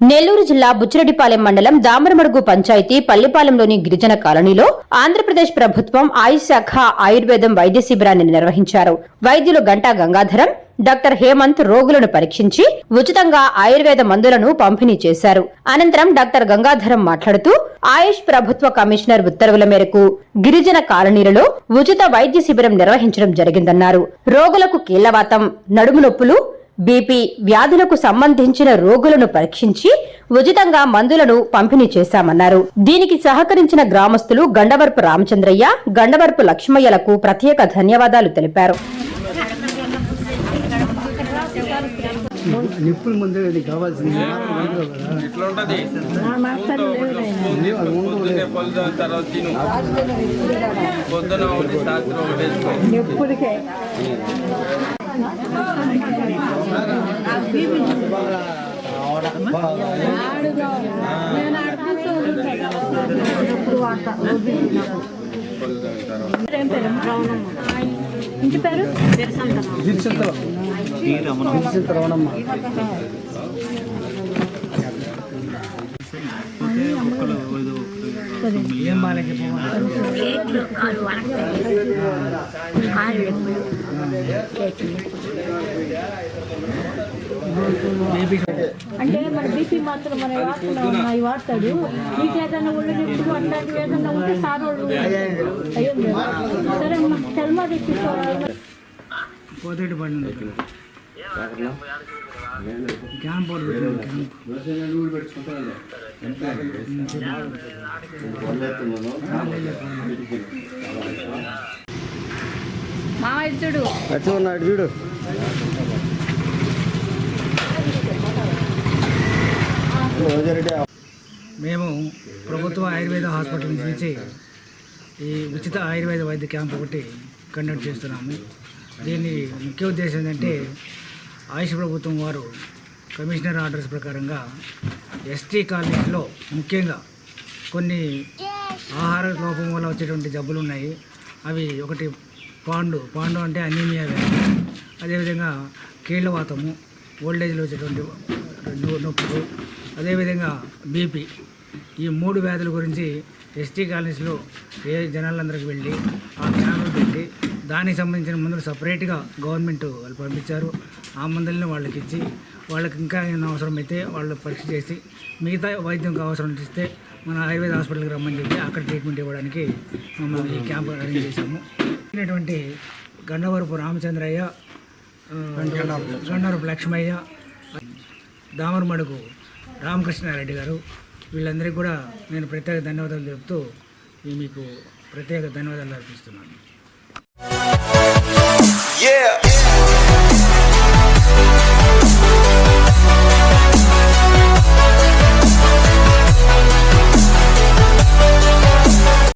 నెల్లూరు జిల్లా బుచ్చిరెడ్డిపాలెం మండలం దామరమడుగు పంచాయతీ పల్లిపాలెంలోని గిరిజన కాలనీలో ఆంధ్రప్రదేశ్ ప్రభుత్వం ఆయుష్ శాఖ ఆయుర్వేదం వైద్య శిబిరాన్ని నిర్వహించారు. వైద్యులు గంటా గంగాధరం, డాక్టర్ హేమంత్ రోగులను పరీక్షించి ఉచితంగా ఆయుర్వేద మందులను పంపిణీ చేశారు. అనంతరం డాక్టర్ గంగాధరం మాట్లాడుతూ ఆయుష్ ప్రభుత్వ కమిషనర్ ఉత్తర్వుల మేరకు గిరిజన కాలనీలలో ఉచిత వైద్య శిబిరం నిర్వహించడం జరిగిందన్నారు. రోగులకు కీళ్లవాతం, నడుము నొప్పులు, బీపీ వ్యాధులకు సంబంధించిన రోగులను పరీక్షించి ఉచితంగా మందులను పంపిణీ చేశామన్నారు. దీనికి సహకరించిన గ్రామస్తులు గండవరపు రామచంద్రయ్య, గండవరపు లక్ష్మయ్యలకు ప్రత్యేక ధన్యవాదాలు తెలిపారు. నిప్పుల ముందే కావాల్సింది ఇంటి పేరు రమణమ్మ. ఏం బాగాలేదు అంటే మన బీపీ మాత్రం మన వాడుతున్నాయి వాడతాడు. మీకు ఏదైనా ఒళ్ళు నొప్పులు అట్లాంటివి ఏదైనా ఉంటే సార్ వాళ్ళు సరే తెల్మా తెచ్చిపోవాలి. పోతేటి పడింది క్యాంప్ చూడు చూడు మేము ప్రభుత్వ ఆయుర్వేద హాస్పిటల్ నుంచి ఈ ఉచిత ఆయుర్వేద వైద్య క్యాంప్ ఒకటి కండక్ట్ చేస్తున్నాము. దీని ముఖ్య ఉద్దేశం ఏంటంటే ఆయుష్ ప్రభుత్వం వారు కమిషనర్ ఆర్డర్స్ ప్రకారంగా ఎస్టీ కాలనీస్లో ముఖ్యంగా కొన్ని ఆహార లోపం వల్ల వచ్చేటువంటి జబ్బులు ఉన్నాయి. అవి ఒకటి పాండు అంటే అనీమియా వ్యాధి, అదేవిధంగా కీళ్లవాతము, ఓల్డేజ్లో వచ్చేటువంటి నొప్పులు, అదేవిధంగా బీపీ, ఈ 3 వ్యాధుల గురించి ఎస్టీ కాలనీస్లో జనాలందరికీ వెళ్ళి ఆ క్యాంపులు పెట్టి దానికి సంబంధించిన మందులు సపరేట్గా గవర్నమెంట్ వాళ్ళు పంపించారు. ఆ మందులను వాళ్ళకి ఇచ్చి వాళ్ళకి ఇంకా ఏమైనా అవసరం అయితే వాళ్ళు పరీక్ష చేసి మిగతా వైద్యం అవసరం ఇస్తే మన ఆయుర్వేద హాస్పిటల్కి రమ్మని చెప్పి అక్కడ ట్రీట్మెంట్ ఇవ్వడానికి మనం ఈ క్యాంప్ అరేంజ్ చేశాము. అయినటువంటి గండవరపు రామచంద్రయ్య, గండవరపు లక్ష్మయ్య, దామరమడుగు రామకృష్ణారెడ్డి గారు, వీళ్ళందరికీ కూడా నేను ప్రత్యేక ధన్యవాదాలు చెప్తూ మీకు ప్రత్యేక ధన్యవాదాలు అర్పిస్తున్నాను.